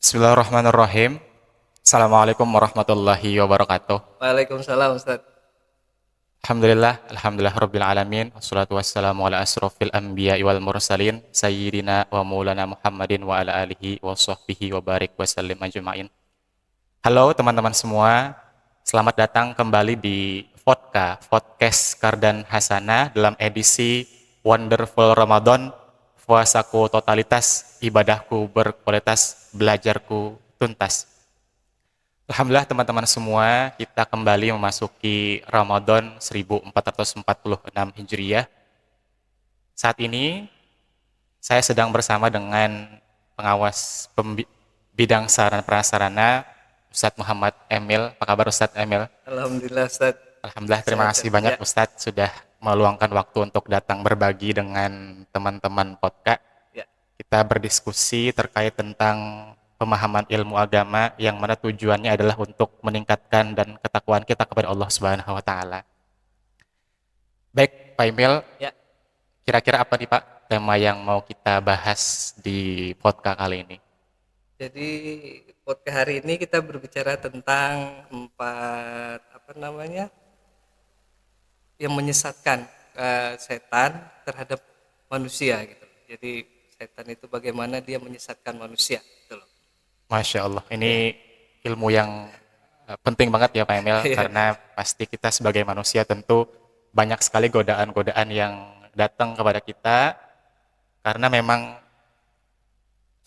Bismillahirrahmanirrahim. Assalamualaikum warahmatullahi wabarakatuh. Waalaikumsalam Ustaz. Alhamdulillah rabbil alamin. Wassalatu wassalamu ala asrofil anbiya wal mursalin sayyidina wa maulana Muhammadin wa ala alihi wa sahbihi wa barik wa sallim ajma'in. Halo teman-teman semua, selamat datang kembali di podcast Kardan Hasanah dalam edisi Wonderful Ramadan. Puasaku totalitas, ibadahku berkualitas, belajarku tuntas. Alhamdulillah teman-teman semua, kita kembali memasuki Ramadan 1446 Hijriah. Saat ini saya sedang bersama dengan pengawas bidang sarana prasarana Ustadz Muhammad Emil. Apa kabar Ustadz Emil? Alhamdulillah Ustaz. Alhamdulillah, terima kasih Sehat-sehat. banyak Ya, Ustadz sudah meluangkan waktu untuk datang berbagi dengan teman-teman podcast. ya. Kita berdiskusi terkait tentang pemahaman ilmu agama yang mana tujuannya adalah untuk meningkatkan dan ketakwaan kita kepada Allah Subhanahu wa taala. Baik, Pak Emil, Ya. kira-kira apa nih Pak tema yang mau kita bahas di podcast kali ini? Jadi podcast hari ini kita berbicara tentang empat apa namanya yang menyesatkan setan terhadap manusia gitu. Jadi setan itu bagaimana dia menyesatkan manusia gitu loh. Masya Allah, Ya. ini ilmu yang penting banget ya Pak Emil, Ya. karena pasti kita sebagai manusia tentu banyak sekali godaan-godaan yang datang kepada kita, karena memang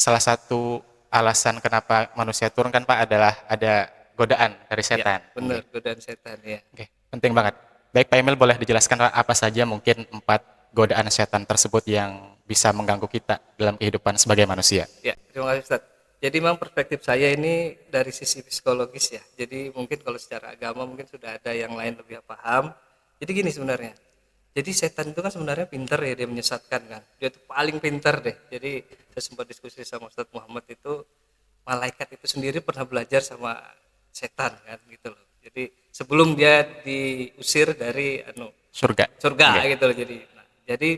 salah satu alasan kenapa manusia turun kan Pak adalah ada godaan dari Ya, setan. benar godaan setan ya. Oke, penting banget. Baik Pak Emil, boleh dijelaskan Pak, apa saja mungkin 4 godaan setan tersebut yang bisa mengganggu kita dalam kehidupan sebagai manusia? Ya, terima kasih Ustaz. Jadi memang perspektif saya ini dari sisi psikologis ya. Jadi mungkin kalau secara agama mungkin sudah ada yang lain lebih paham. Jadi gini sebenarnya. Jadi setan itu kan sebenarnya pinter ya, dia menyesatkan kan. Dia tuh paling pinter deh. Jadi saya sempat diskusi sama Ustadz Muhammad itu, malaikat itu sendiri pernah belajar sama setan kan gitu loh. Jadi sebelum dia diusir dari Surga. Oke. surga gitu loh. Jadi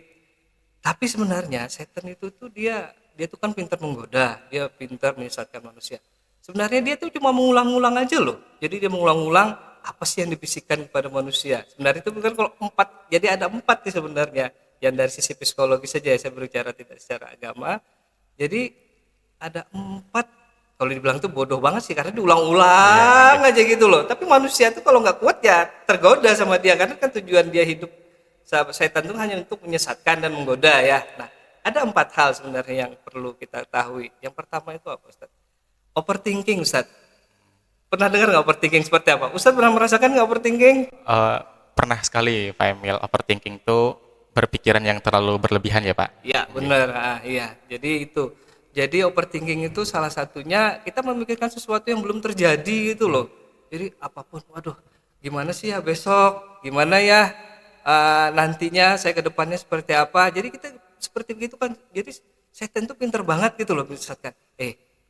tapi sebenarnya setan itu tuh dia tuh kan pintar menggoda, dia pintar menyesatkan manusia. Sebenarnya dia tuh cuma mengulang-ulang aja loh. Jadi dia mengulang-ulang apa sih yang dibisikkan kepada manusia. Sebenarnya itu bukan kalau empat, jadi ada empat nih sebenarnya. Yang dari sisi psikologis saja ya, saya berbicara tidak secara agama. Jadi ada empat, kalau dibilang tuh bodoh banget sih karena Iya, diulang-ulang aja gitu loh. Tapi manusia tuh kalau nggak kuat ya tergoda sama dia karena kan tujuan dia hidup sahabat setan itu hanya untuk menyesatkan dan menggoda ya. Nah, ada empat hal sebenarnya yang perlu kita ketahui. Yang pertama itu apa, Ustaz? Overthinking, Ustaz. Pernah dengar nggak overthinking seperti apa? Ustaz pernah merasakan nggak overthinking? Eh, pernah sekali Pak Emil, overthinking itu berpikiran yang terlalu berlebihan ya Pak. Ya, benar. Ah, iya. Jadi itu. Jadi overthinking itu salah satunya kita memikirkan sesuatu yang belum terjadi gitu loh. Jadi apapun, waduh, gimana sih ya besok? Gimana ya nantinya saya ke depannya seperti apa? Jadi kita seperti begitu kan. Jadi setan tuh pinter banget gitu loh misalkan.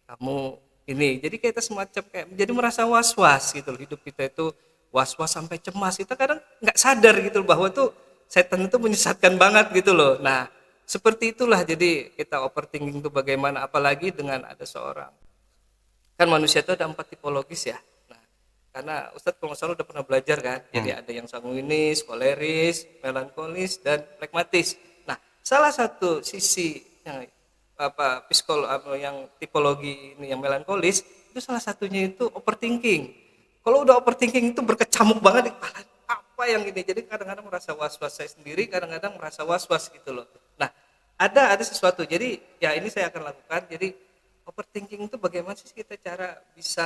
Kamu ini. Jadi kita semacam kayak jadi merasa was-was gitu loh. Hidup kita itu was-was sampai cemas. Kita kadang nggak sadar gitu loh bahwa tuh setan itu menyesatkan banget gitu loh. Nah, seperti itulah jadi kita overthinking itu bagaimana apalagi dengan ada seorang. Kan manusia itu ada empat tipologis ya. Nah, karena Ustadz kalau nggak salah udah pernah belajar kan. Jadi Hmm. ada yang sanguinis, koleris, melankolis dan flegmatis. Nah, salah satu sisi yang yang tipologi ini yang melankolis itu salah satunya itu overthinking. Kalau udah overthinking itu berkecamuk banget di kepala, apa yang ini, jadi kadang-kadang merasa was-was saya sendiri, kadang-kadang merasa was-was gitu loh. Nah, ada sesuatu, jadi ya ini saya akan lakukan. Jadi overthinking itu bagaimana sih kita cara bisa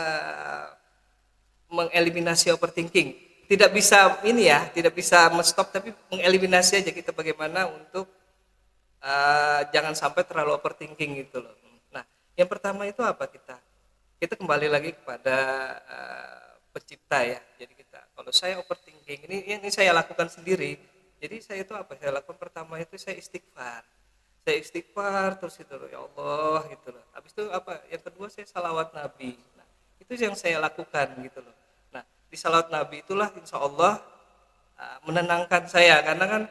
mengeliminasi overthinking? Tidak bisa ini ya, tidak bisa menstop, tapi mengeliminasi aja kita bagaimana untuk jangan sampai terlalu overthinking gitu loh. Nah, yang pertama itu apa kita? Kita kembali lagi kepada pencipta ya. Jadi kita, kalau saya overthinking ini saya lakukan sendiri. Jadi saya itu apa? Saya lakukan pertama itu saya istighfar. Saya istighfar terus itu loh, ya Allah gitu loh. Habis itu apa? Yang kedua saya salawat Nabi. Nah, itu yang saya lakukan gitu loh. Nah, di salawat Nabi itulah insya Allah menenangkan saya karena kan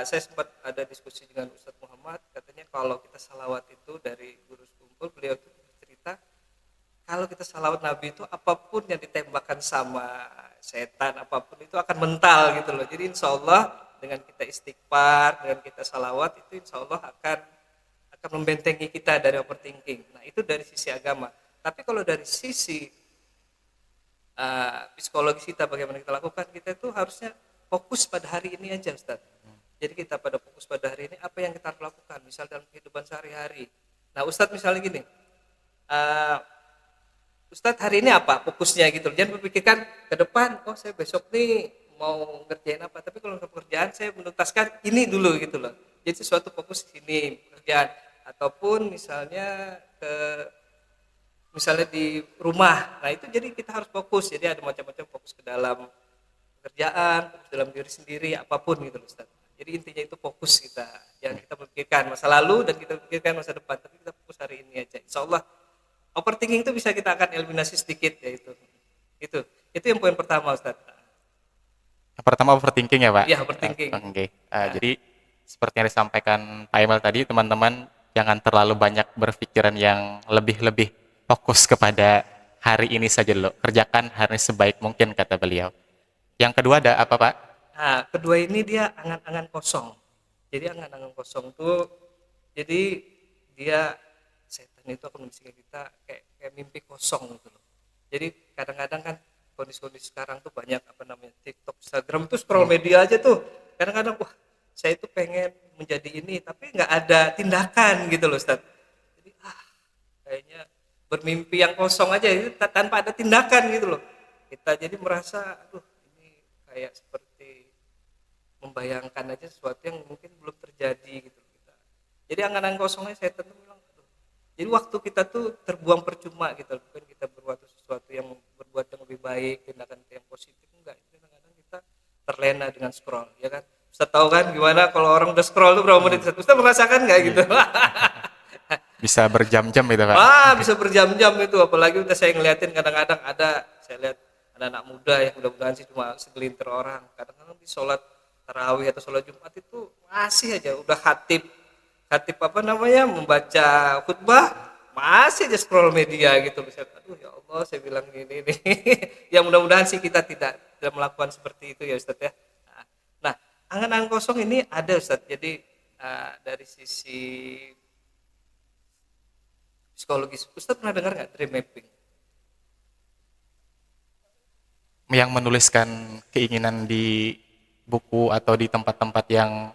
saya sempat ada diskusi dengan Ustadz Muhammad, katanya kalau kita salawat itu dari guru kumpul, beliau itu cerita kalau kita salawat Nabi itu apapun yang ditembakkan sama setan apapun itu akan mental gitu loh. Jadi insya Allah dengan kita istighfar, dengan kita salawat itu insya Allah akan membentengi kita dari overthinking. Nah itu dari sisi agama. Tapi kalau dari sisi psikologis kita bagaimana kita lakukan, kita itu harusnya fokus pada hari ini aja Ustaz. Jadi kita pada fokus pada hari ini apa yang kita harus lakukan, misal dalam kehidupan sehari-hari. Nah Ustaz misalnya gini, uh, Ustadz hari ini apa fokusnya gitu. Jangan berpikirkan ke depan, oh saya besok nih mau ngerjain apa. Tapi kalau untuk pekerjaan saya menuntaskan ini dulu gitu loh. Jadi sesuatu fokus di sini pekerjaan ataupun misalnya di rumah. Nah itu jadi kita harus fokus. Jadi ada macam-macam fokus ke dalam pekerjaan, fokus dalam diri sendiri, apapun gitu loh Ustadz. Jadi intinya itu fokus kita. Jangan kita memikirkan masa lalu dan kita pikirkan masa depan. Tapi kita fokus hari ini aja. Insya Allah overthinking itu bisa kita akan eliminasi sedikit ya itu. Itu yang poin pertama Ustaz. Yang pertama overthinking ya Pak? Iya overthinking. Oke. Jadi seperti yang disampaikan Pak Emil tadi, teman-teman jangan terlalu banyak berpikiran yang lebih-lebih, fokus kepada hari ini saja dulu. Kerjakan hari ini sebaik mungkin kata beliau. Yang kedua ada apa Pak? Nah kedua ini dia angan-angan kosong. Jadi angan-angan kosong tuh jadi dia setan itu akan membisikkan kita kayak mimpi kosong gitu loh. Jadi kadang-kadang kan kondisi-kondisi sekarang tuh banyak apa namanya TikTok, Instagram itu scroll media aja tuh. Kadang-kadang wah saya itu pengen menjadi ini tapi nggak ada tindakan gitu loh Ustaz. Jadi kayaknya bermimpi yang kosong aja itu tanpa ada tindakan gitu loh. Kita jadi merasa aduh ini kayak seperti membayangkan aja sesuatu yang mungkin belum terjadi gitu loh kita. Jadi angan-angan kosongnya saya tentu bilang jadi waktu kita tuh terbuang percuma gitu, bukan kita berbuat sesuatu yang berbuat yang lebih baik, tindakan yang positif enggak. Kadang-kadang kita terlena dengan scroll, ya kan? Ustaz tahu kan gimana kalau orang udah scroll tuh berapa menit? Ustaz merasakan nggak gitu? Bisa berjam-jam gitu Pak? Bisa berjam-jam itu, apalagi udah saya ngeliatin kadang-kadang saya lihat ada anak muda yang mudah-mudahan sih cuma segelintir orang, kadang-kadang di sholat tarawih atau sholat Jumat itu masih aja udah khatib apa namanya membaca khutbah masih aja scroll media gitu. Aduh ya Allah saya bilang gini nih ya mudah-mudahan sih kita tidak melakukan seperti itu ya Ustaz ya. Nah angan-angan kosong ini ada Ustaz. Jadi dari sisi psikologis Ustaz pernah dengar nggak dream mapping? Yang menuliskan keinginan di buku atau di tempat-tempat yang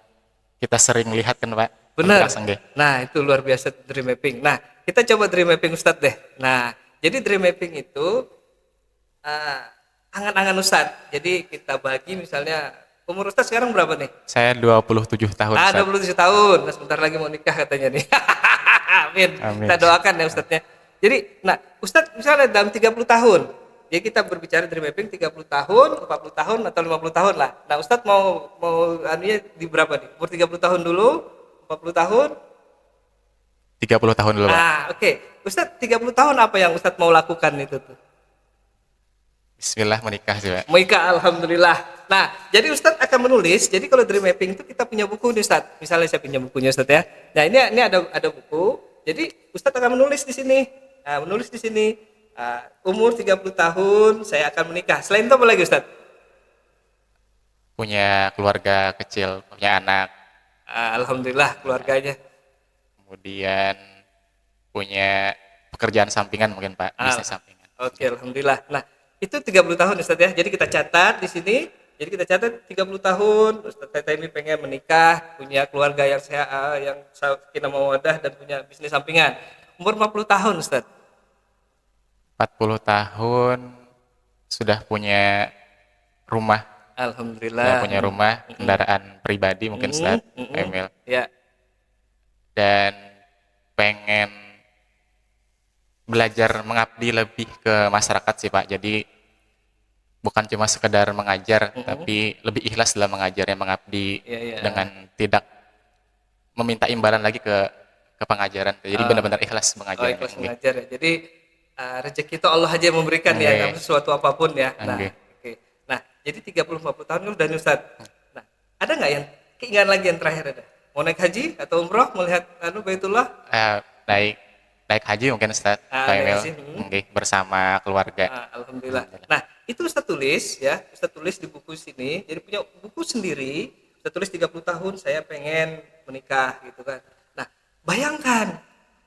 kita sering lihat kan Pak? Benar. Nah itu luar biasa dream mapping. Nah kita coba dream mapping Ustadz deh. Nah jadi dream mapping itu angan-angan Ustadz. Jadi kita bagi misalnya umur Ustadz sekarang berapa nih? Saya 27 tahun. 27 tahun. Nah sebentar lagi mau nikah katanya nih. Amin. Kita doakan ya Ustadznya. Jadi nah Ustadz misalnya dalam 30 tahun. Jadi kita berbicara dream mapping 30 tahun, 40 tahun atau 50 tahun lah. Nah Ustadz mau anunya di berapa nih? Umur 30 tahun dulu, 40 tahun? 30 tahun dulu Pak. Oke. Ustadz 30 tahun apa yang Ustadz mau lakukan itu tuh? Bismillah menikah sih Pak. Menikah alhamdulillah. Nah jadi Ustadz akan menulis. Jadi kalau dream mapping itu kita punya buku nih Ustadz. Misalnya saya punya bukunya Ustadz ya. Nah ini ada buku. Jadi Ustadz akan menulis di sini. Nah, menulis di sini. Umur 30 tahun saya akan menikah. Selain itu apa lagi Ustadz? Punya keluarga kecil, punya anak. Alhamdulillah keluarganya. Kemudian punya pekerjaan sampingan mungkin Pak, bisnis sampingan. Oke, alhamdulillah. Nah, itu 30 tahun Ustaz ya. Jadi kita catat di sini. Jadi kita catat 30 tahun Ustaz Teta ini pengen menikah, punya keluarga yang yang sakinah mawaddah dan punya bisnis sampingan. Umur 40 tahun Ustaz. 40 tahun sudah punya rumah. Alhamdulillah. Sudah punya rumah, kendaraan pribadi mungkin Ustaz, Emil. Ya. Dan pengen belajar mengabdi lebih ke masyarakat sih Pak. Jadi bukan cuma sekedar mengajar, tapi lebih ikhlas dalam mengajarnya, mengabdi dengan tidak meminta imbalan lagi ke pengajaran. Jadi benar-benar ikhlas mengajar. Ikhlas mengajar ya. Jadi rezeki itu Allah aja yang memberikan ya, sesuatu apapun ya. Nah, nah jadi 30-40 tahun kan udah nih Ustaz. Nah, ada nggak yang keinginan lagi yang terakhir ada? Mau naik haji atau umroh melihat Baitullah? naik haji mungkin Ustaz, Pak Naik Emil, haji. nggih, bersama keluarga. Alhamdulillah. Alhamdulillah. Nah, itu Ustaz tulis ya, Ustaz tulis di buku sini. Jadi punya buku sendiri. Ustaz tulis 30 tahun saya pengen menikah gitu kan. Nah, bayangkan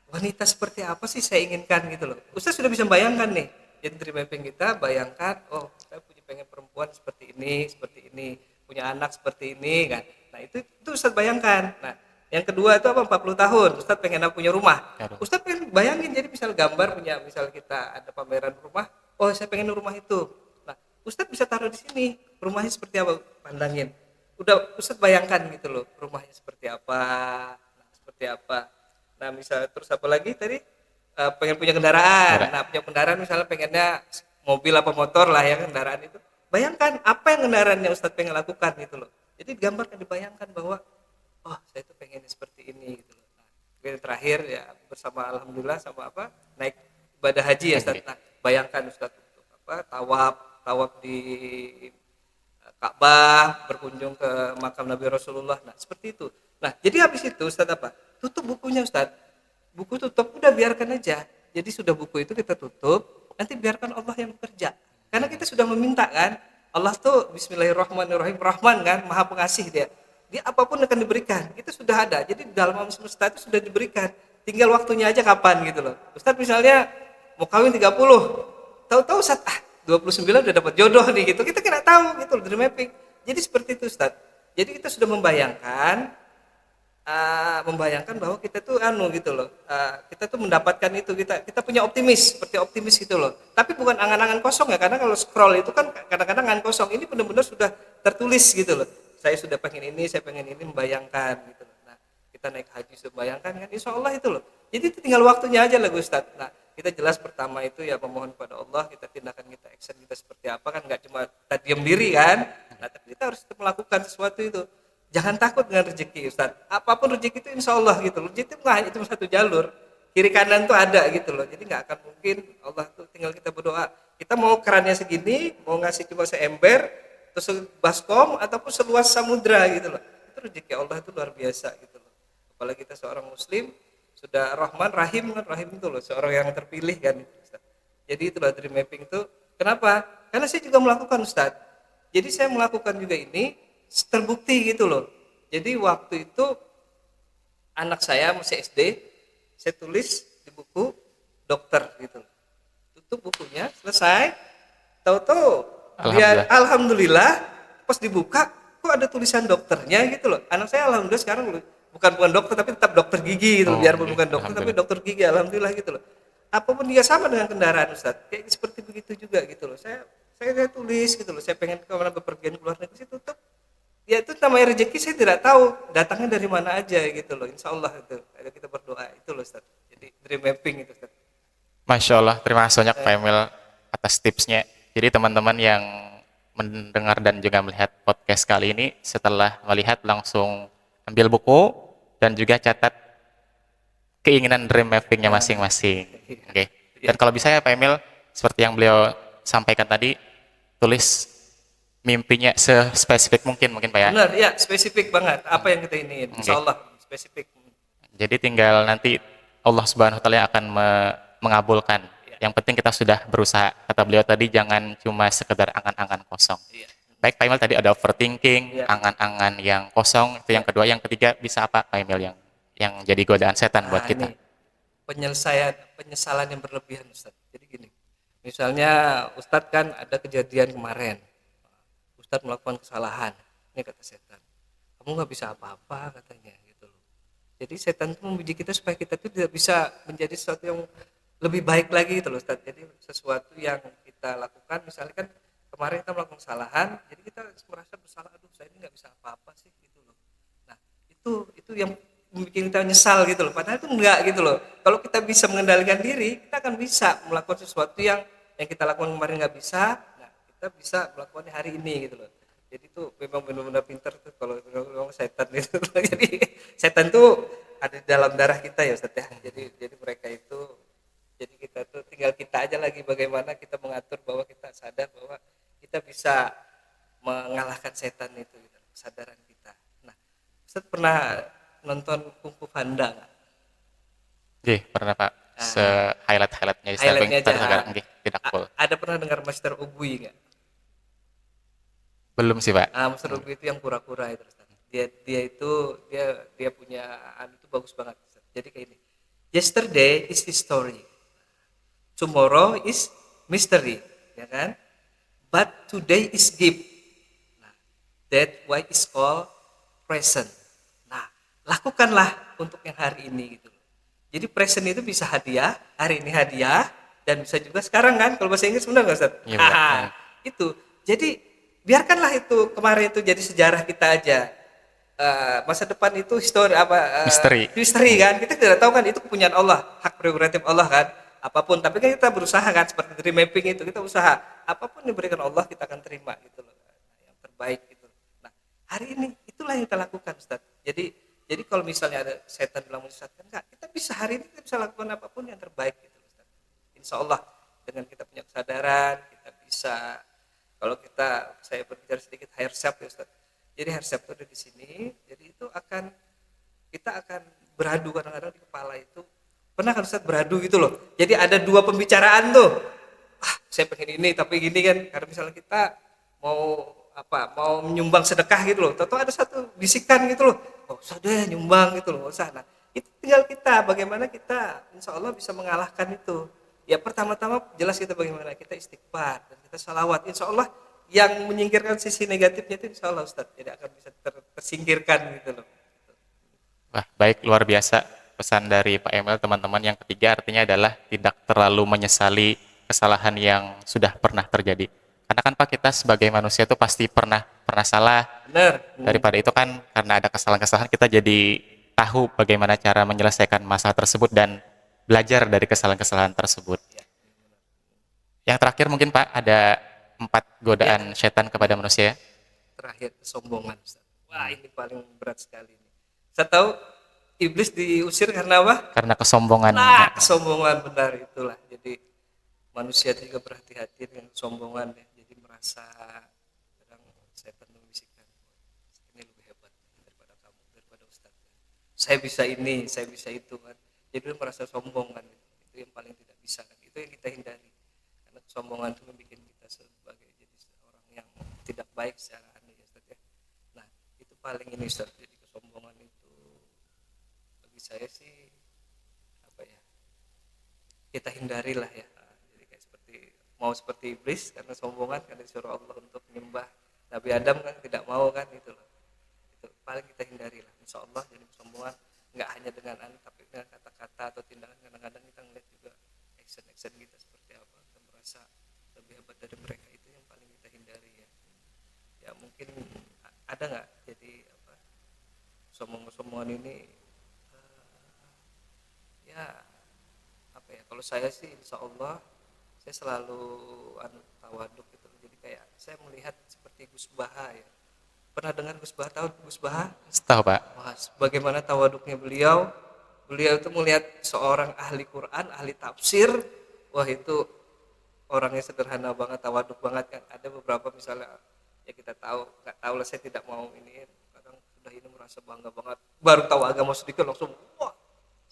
wanita seperti apa sih saya inginkan gitu loh. Ustaz sudah bisa bayangkan nih. Jadi dream mapping kita bayangkan, oh saya punya pengen perempuan seperti ini, punya anak seperti ini kan. Nah, itu Ustaz bayangkan. Nah, yang kedua itu apa? 40 tahun. Ustaz pengen punya rumah. Aduh, Ustaz pengen bayangin jadi misal gambar punya misal kita ada pameran rumah, oh saya pengen rumah itu. Nah, Ustaz bisa taruh di sini rumahnya seperti apa, pandangin. Udah Ustaz bayangkan gitu loh rumahnya seperti apa, nah, seperti apa. Nah misal terus apa lagi tadi. Pengen punya kendaraan. Nah punya kendaraan misalnya pengennya mobil apa motor lah ya kendaraan itu. Bayangkan apa yang kendaraan yang Ustadz pengen lakukan gitu loh. Jadi digambarkan dibayangkan bahwa oh saya tuh pengen seperti ini gitu loh. Nah, kemudian terakhir ya bersama alhamdulillah sama apa naik ibadah haji ya Ustadz. Nah bayangkan Ustadz untuk apa tawaf di Ka'bah, berkunjung ke makam Nabi Rasulullah. Nah, seperti itu. Nah, jadi habis itu Ustaz apa? Tutup bukunya Ustaz. Buku tutup, udah biarkan aja. Jadi sudah buku itu kita tutup, nanti biarkan Allah yang bekerja. Karena kita sudah meminta kan, Allah tuh Bismillahirrahmanirrahim, Rahman kan, Maha Pengasih dia. Dia apapun akan diberikan. Itu sudah ada. Jadi dalam alam semesta itu sudah diberikan. Tinggal waktunya aja kapan gitu loh. Ustaz misalnya mau kawin 30, tahu-tahu saat 29 udah dapat jodoh nih gitu. Kita kena tahu gitu loh dream mapping. Jadi seperti itu Ustaz. Jadi kita sudah membayangkan bahwa kita tuh gitu loh. Kita tuh mendapatkan itu, kita punya seperti optimis gitu loh. Tapi bukan angan-angan kosong ya, karena kalau scroll itu kan kadang-kadang angan kosong. Ini benar-benar sudah tertulis gitu loh. Saya sudah pengen ini, saya pengen ini, membayangkan gitu loh. Nah, kita naik haji sudah bayangkan kan, insya Allah itu loh. Jadi itu tinggal waktunya aja lah Ustaz. Nah, kita jelas pertama itu ya memohon pada Allah, kita tindakan kita action kita seperti apa kan, nggak cuma kita diam diri kan. Nah, tapi kita harus melakukan sesuatu itu. Jangan takut dengan rezeki Ustaz. Apapun rezeki itu insya Allah gitu loh. Rezeki itu nggak cuma satu jalur. Kiri kanan tuh ada gitu loh. Jadi nggak akan mungkin, Allah tuh tinggal kita berdoa. Kita mau kerannya segini, mau ngasih cuma seember, terus baskom ataupun seluas samudra gitu loh. Itu rezeki Allah itu luar biasa gitu loh. Apalagi kita seorang muslim, sudah Rahman Rahim kan, Rahim itu loh, seorang yang terpilih kan Ustaz. Jadi itulah dream mapping itu. Kenapa? Karena saya juga melakukan Ustaz. Jadi saya melakukan juga ini terbukti gitu loh. Jadi waktu itu anak saya masih SD, saya tulis di buku dokter gitu. Tutup bukunya, selesai. Tahu-tahu dia alhamdulillah pas dibuka kok ada tulisan dokternya gitu loh. Anak saya alhamdulillah sekarang bukan dokter tapi tetap dokter gigi gitu. Biarpun bukan dokter tapi dokter gigi alhamdulillah gitu loh. Apapun dia sama dengan kendaraan Ustaz. Kayak seperti begitu juga gitu loh. Saya tulis gitu loh. Saya pengen kemana bepergian keluar negeri, saya tutup. Ya itu namanya rezeki, saya tidak tahu datangnya dari mana aja gitu loh. Insya Allah itu. Ayo kita berdoa itu loh Ustaz. Jadi dream mapping itu Ustaz. Masya Allah, terima kasih banyak Pak Emil atas tipsnya. Jadi teman-teman yang mendengar dan juga melihat podcast kali ini, setelah melihat langsung ambil buku dan juga catat keinginan dream mappingnya masing-masing. Oke. Dan kalau bisa ya Pak Emil, seperti yang beliau sampaikan tadi, tulis mimpinya sespesifik mungkin Pak ya. Benar, ya spesifik banget apa yang kita ingin. Insya Allah spesifik. Jadi tinggal nanti Allah Subhanahu Wa Taala yang akan mengabulkan. Yang penting kita sudah berusaha. Kata beliau tadi jangan cuma sekedar angan-angan kosong. Baik Pak Emil, tadi ada overthinking, angan-angan yang kosong, itu yang kedua. Yang ketiga bisa apa Pak Emil yang jadi godaan setan buat kita? Ini penyesalan yang berlebihan Ustaz. Jadi gini, misalnya Ustadz kan ada kejadian kemarin, Ustadz melakukan kesalahan, ini kata setan, kamu nggak bisa apa-apa katanya gitu loh. Jadi setan itu membujuk kita supaya kita itu tidak bisa menjadi sesuatu yang lebih baik lagi gitu loh Ustadz. Jadi sesuatu yang kita lakukan, misalnya kan kemarin kita melakukan kesalahan, jadi kita merasa bersalah, aduh saya ini nggak bisa apa-apa sih gitu loh. Nah itu yang bikin kita nyesal gitu loh, padahal itu enggak gitu loh. Kalau kita bisa mengendalikan diri, kita akan bisa melakukan sesuatu yang kita lakukan kemarin nggak bisa. Nah kita bisa melakukannya hari ini gitu loh. Jadi itu memang benar-benar pintar tuh kalau memang setan itu. Jadi setan tuh ada di dalam darah kita ya Ustaz ya. Jadi mereka itu, jadi kita tuh tinggal kita aja lagi bagaimana kita mengatur bahwa kita sadar bahwa kita bisa mengalahkan setan itu gitu, kesadaran kita. Nah Ustaz pernah nonton Kung Fu Panda nggak? Oke, pernah Pak. se-highlight-highlightnya Ustaz Highlightnya aja. tadi sagara nggih tidak full. Ada pernah dengar Master Ubui nggak? Belum sih, Pak. Master Ubui itu yang kura-kura itu Ustaz. Dia itu dia punya itu bagus banget Ustaz. Jadi kayak ini. Yesterday is history. Tomorrow is mystery, ya kan? But today is gift. Nah, that why is called present. Nah, lakukanlah untuk yang hari ini gitu. Jadi present itu bisa hadiah, hari ini hadiah, dan bisa juga sekarang kan, kalau bahasa Inggris benar nggak Ustaz? Iya, Pak. Itu. Jadi biarkanlah itu kemarin itu jadi sejarah kita aja. Masa depan itu histori apa Misteri. misteri kan, kita tidak tahu kan, itu kepunyaan Allah, hak prerogatif Allah kan, apapun, tapi kan kita berusaha kan, seperti dream mapping itu kita usaha, apapun yang diberikan Allah kita akan terima gitu loh, yang terbaik gitu. Nah, hari ini itulah yang kita lakukan Ustaz. Jadi kalau misalnya ada setan bilang menyesatkan, enggak, kita bisa hari ini kita bisa lakukan apapun yang terbaik gitu Ustaz. Insya Allah dengan kita punya kesadaran kita bisa, kalau saya berbicara sedikit higher self ya Ustaz. Jadi higher self itu ada di sini, jadi itu kita akan beradu kadang-kadang di kepala itu. Pernah kan Ustaz beradu gitu loh. Jadi ada dua pembicaraan tuh. Saya pengen ini tapi gini kan, karena misalnya kita mau mau menyumbang sedekah gitu loh. Tahu ada satu bisikan gitu loh. Oh, usah deh nyumbang gitu loh, usah. Nah, itu tinggal kita bagaimana kita insya Allah bisa mengalahkan itu. Ya pertama-tama jelas kita bagaimana kita istighfar dan kita salawat. Insya Allah yang menyingkirkan sisi negatifnya itu insya Allah Ustaz. Jadi akan bisa tersingkirkan gitu loh. Wah, baik, luar biasa pesan dari Pak Emil. Teman-teman, yang ketiga artinya adalah tidak terlalu menyesali kesalahan yang sudah pernah terjadi. Karena kan Pak, kita sebagai manusia itu pasti pernah salah. Benar. Daripada itu kan, karena ada kesalahan-kesalahan kita jadi tahu bagaimana cara menyelesaikan masalah tersebut dan belajar dari kesalahan-kesalahan tersebut. Yang terakhir mungkin Pak, ada 4 godaan setan kepada manusia. Terakhir kesombongan Ustaz. Wah, ini paling berat sekali ini. Saya tahu iblis diusir karena apa? Karena kesombongan. Nah, kesombongan, benar itulah. Jadi manusia itu juga berhati-hati dengan kesombongan ya. Jadi merasa kadang setan membisikkan, ini lebih hebat daripada kamu, daripada Ustaz. Saya bisa ini, saya bisa itu kan. Jadi dia merasa sombong kan. Itu yang paling tidak bisa kan. Itu yang kita hindari. Karena kesombongan itu membuat kita sebagai jadi seorang yang tidak baik secara aneh ya Ustaz ya. Nah, itu paling ini Ustaz. Jadi kesombongan itu bagi saya sih apa ya? Kita hindarilah ya. Jadi kayak seperti iblis karena sombongan, karena disuruh Allah untuk menyembah Nabi Adam kan tidak mau kan, itu loh. Itu paling kita hindarilah. Insya Allah jadi kesombongan nggak hanya dengan tapi dengan kata-kata atau tindakan. Kadang-kadang kita ngeliat juga action kita seperti apa, kita merasa lebih hebat dari mereka, itu yang paling kita hindari ya. Ya mungkin ada nggak jadi sombong-sombongan ini ya apa ya, kalau saya sih insya Allah saya selalu tawaduk gitu. Jadi kayak saya melihat seperti Gus Baha ya. Pernah dengar Gus Baha? Tahu Gus Baha? Tahu Pak. Wah, bagaimana tawaduknya beliau. Beliau itu melihat seorang ahli Quran, ahli tafsir. Wah, itu orangnya sederhana banget, tawaduk banget kan. Ada beberapa misalnya ya kita tahu, nggak tahu lah, saya tidak mau ini. Kadang sudah ini merasa bangga banget. Baru tahu agama sedikit langsung wah,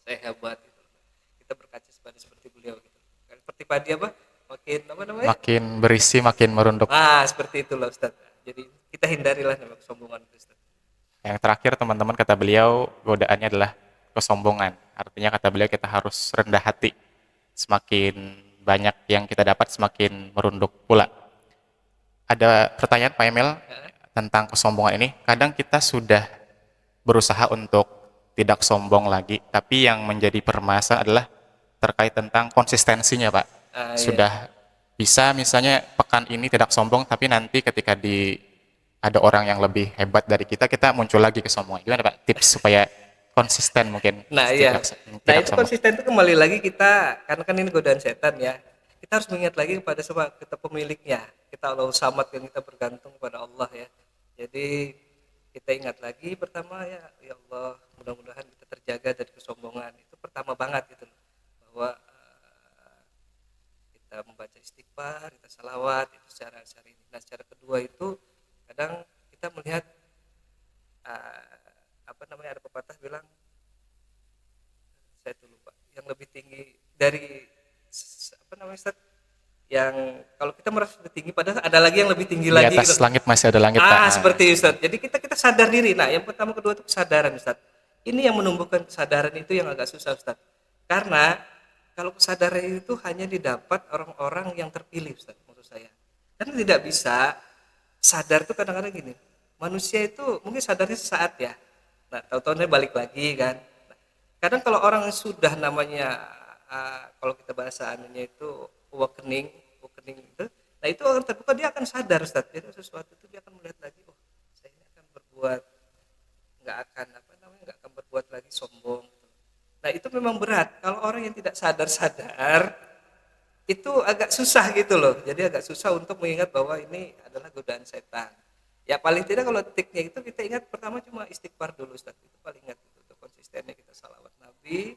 saya hebat gitu. Kita berkaca seperti beliau gitu. Seperti padi apa? Makin apa namanya? Makin berisi, makin merunduk. Seperti itulah Ustaz. Jadi kita hindarilah nama kesombongan itu Ustaz. Yang terakhir teman-teman, kata beliau, godaannya adalah kesombongan. Artinya kata beliau kita harus rendah hati. Semakin banyak yang kita dapat, semakin merunduk pula. Ada pertanyaan Pak Emil tentang kesombongan ini. Kadang kita sudah berusaha untuk tidak sombong lagi, tapi yang menjadi permasalahan adalah terkait tentang konsistensinya Pak. Sudah bisa misalnya pekan ini tidak sombong, tapi nanti ketika ada orang yang lebih hebat dari kita muncul lagi kesombongan. Gimana Pak tips supaya konsisten mungkin? Nah iya, nah itu konsisten itu kembali lagi kita, karena kan ini godaan setan ya, kita harus mengingat lagi kepada kita pemiliknya, kita Allah Samad, yang kita bergantung kepada Allah ya. Jadi kita ingat lagi pertama ya Allah, mudah-mudahan kita terjaga dari kesombongan. Itu pertama banget gitu loh, bahwa kita membaca istighfar, kita salawat, itu secara ini. Nah secara kedua itu kadang kita melihat ada pepatah bilang, saya tuh lupa, yang lebih tinggi dari apa namanya Ustaz, yang kalau kita merasa sudah tinggi padahal ada lagi yang lebih tinggi Di lagi atas gitu. langit masih ada langit, Pak. Seperti Ustaz. Jadi kita sadar diri. Nah, yang pertama kedua itu kesadaran Ustaz. Ini yang menumbuhkan kesadaran itu yang agak susah Ustaz. Karena kalau kesadaran itu hanya didapat orang-orang yang terpilih Ustaz, maksud saya. Karena tidak bisa sadar tuh kadang-kadang gini. Manusia itu mungkin sadarnya sesaat ya. Nah, tahu-tahu dia balik lagi kan. Nah, kadang kalau orang sudah namanya kalau kita bahasa anunya itu awakening itu, nah itu orang terbuka dia akan sadar Ustaz. Jadi sesuatu itu dia akan melihat lagi, oh saya ini akan berbuat, nggak akan apa namanya, nggak akan berbuat lagi sombong. Nah itu memang berat. Kalau orang yang tidak sadar itu agak susah gitu loh. Jadi agak susah untuk mengingat bahwa ini adalah godaan setan. Ya paling tidak kalau tiknya itu kita ingat pertama cuma istighfar dulu Ustaz. Itu paling ingat itu untuk konsistennya kita salawat Nabi.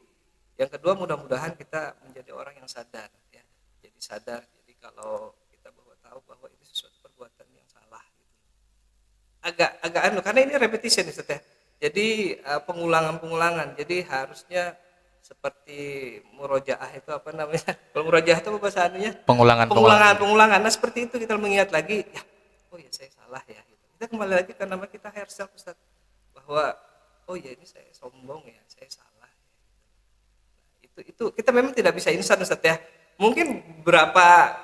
Yang kedua mudah-mudahan kita menjadi orang yang sadar ya. Jadi sadar. Jadi kalau kita bahwa tahu bahwa ini sesuatu perbuatan yang salah gitu. Agak anu karena ini repetition Ustaz ya. Jadi pengulangan-pengulangan. Jadi harusnya seperti murojaah itu apa namanya? Kalau murojaah itu apa bahasa anunya? Pengulangan. Pengulangan. Nah seperti itu kita mengingat lagi, ya, oh ya saya salah ya. Gitu. Kita kembali lagi karena kita higher self Ustaz, bahwa oh ya ini saya sombong ya, saya salah. Ya. Nah, itu kita memang tidak bisa instan Ustaz ya. Mungkin nggak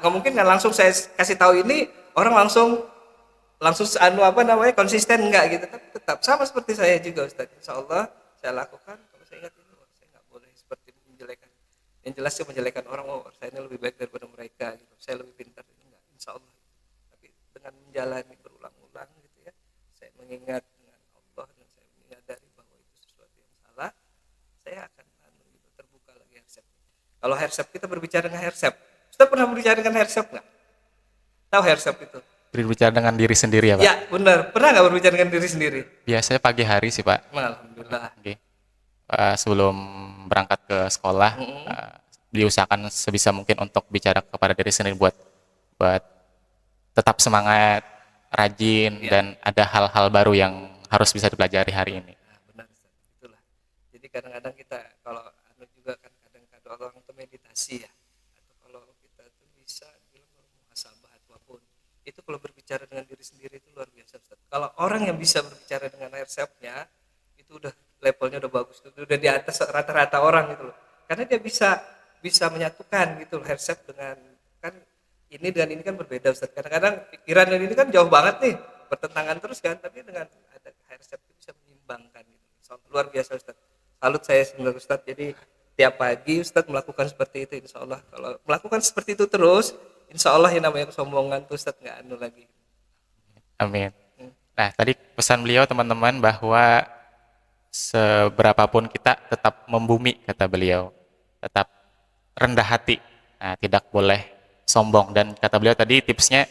mungkin kan langsung saya kasih tahu ini orang langsung anu apa namanya konsisten enggak gitu, tapi tetap sama seperti saya juga Ustaz. Insya Allah saya lakukan. Kalau saya ingat ini, saya nggak boleh seperti menjelekan. Yang jelas sih menjelekan orang, oh saya ini lebih baik daripada mereka, gitu. Saya lebih pintar, enggak. Insya Allah. Tapi dengan menjalani berulang-ulang gitu ya, saya mengingat dengan Allah dan saya menyadari bahwa itu sesuatu yang salah, saya akan gitu, terbuka lagi hersep. Kalau hersep kita berbicara dengan hersep, Ustaz pernah berbicara dengan hersep nggak? Tahu hersep itu? Berbicara dengan diri sendiri ya, Pak? Ya, benar. Pernah nggak berbicara dengan diri sendiri? Biasanya pagi hari sih, Pak. Alhamdulillah. Oke. Sebelum berangkat ke sekolah, diusahakan sebisa mungkin untuk bicara kepada diri sendiri buat tetap semangat, rajin, dan ada hal-hal baru yang harus bisa dipelajari hari ini. Nah, benar Ustaz. Itulah. Jadi kadang-kadang kita kalau anu juga kan kadang-kadang orang itu meditasi ya. Atau kalau kita tuh bisa bilang muhasabah atau apapun. Itu kalau berbicara dengan diri sendiri itu luar biasa Ustaz. Kalau orang yang bisa berbicara dengan hersepnya itu udah levelnya udah bagus, udah di atas rata-rata orang gitu loh. Karena dia bisa menyatukan gitu loh hersep dengan kan ini dengan ini kan berbeda Ustaz. Kadang-kadang pikiran dan ini kan jauh banget nih, bertentangan terus kan, tapi dengan ada hersep itu bisa menyimbangkan gitu. So, luar biasa Ustaz. Salut saya sebenarnya Ustaz. Jadi tiap pagi Ustaz melakukan seperti itu insya Allah. Kalau melakukan seperti itu terus, insya Allah yang namanya kesombongan tuh Ustaz nggak anu lagi. Amin. Nah, tadi pesan beliau teman-teman bahwa seberapapun kita tetap membumi, kata beliau. Tetap rendah hati. Nah, tidak boleh sombong. Dan kata beliau tadi tipsnya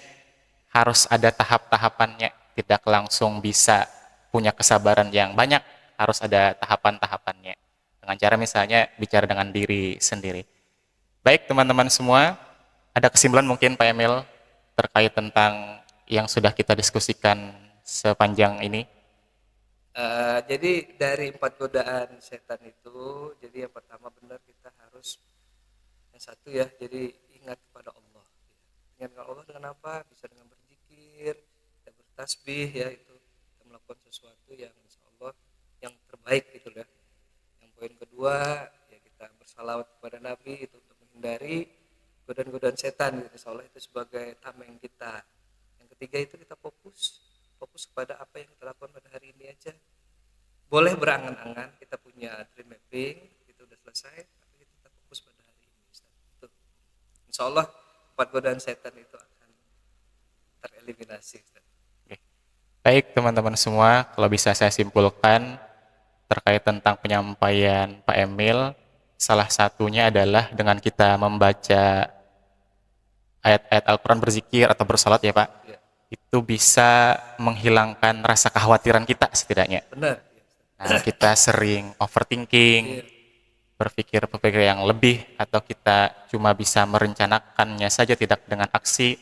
harus ada tahap-tahapannya. Tidak langsung bisa punya kesabaran yang banyak. Harus ada tahapan-tahapannya. Dengan cara misalnya bicara dengan diri sendiri. Baik teman-teman semua, ada kesimpulan mungkin Pak Emil terkait tentang yang sudah kita diskusikan sepanjang ini? Jadi dari 4 godaan setan itu, jadi yang pertama benar kita harus yang satu ya, jadi ingat kepada Allah. Ingat kepada Allah dengan apa? Bisa dengan berzikir, kita bertasbih ya, itu kita melakukan sesuatu yang insya Allah yang terbaik gitu ya. Yang poin kedua ya kita bersalawat kepada Nabi itu untuk menghindari godaan-godaan setan gitu. Insya Allah itu sebagai tameng kita. Yang ketiga itu kita fokus kepada apa yang kita lakukan pada hari ini aja. Boleh berangan-angan, kita punya dream mapping, itu udah selesai, tapi kita fokus pada hari ini. Itu. Insya Allah 4 godaan setan itu akan tereliminasi. Oke. Baik teman-teman semua, kalau bisa saya simpulkan terkait tentang penyampaian Pak Emil, salah satunya adalah dengan kita membaca ayat-ayat Al-Quran, berzikir atau bersalat ya Pak, ya, itu bisa menghilangkan rasa kekhawatiran kita setidaknya. Benar. Nah, kita sering overthinking, berpikir yang lebih, atau kita cuma bisa merencanakannya saja tidak dengan aksi.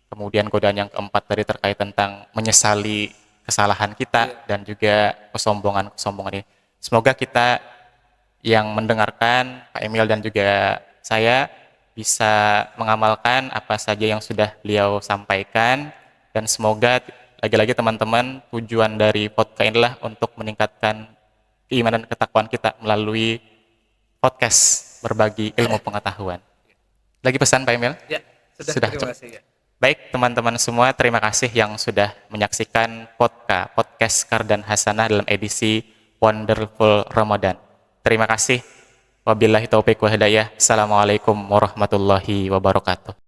Kemudian godaan yang keempat tadi terkait tentang menyesali kesalahan kita dan juga kesombongan ini. Semoga kita yang mendengarkan Pak Emil dan juga saya bisa mengamalkan apa saja yang sudah beliau sampaikan, dan semoga lagi-lagi teman-teman, tujuan dari podcast inilah untuk meningkatkan keimanan dan ketakwaan kita melalui podcast berbagi ilmu pengetahuan. Lagi pesan Pak Emil? Ya, Sudah terima cukup. kasih ya. Baik teman-teman semua, terima kasih yang sudah menyaksikan podcast Kardan Hasanah dalam edisi Wonderful Ramadan. Terima kasih. Wabillahi taufiq wa hidayah. Assalamualaikum warahmatullahi wabarakatuh.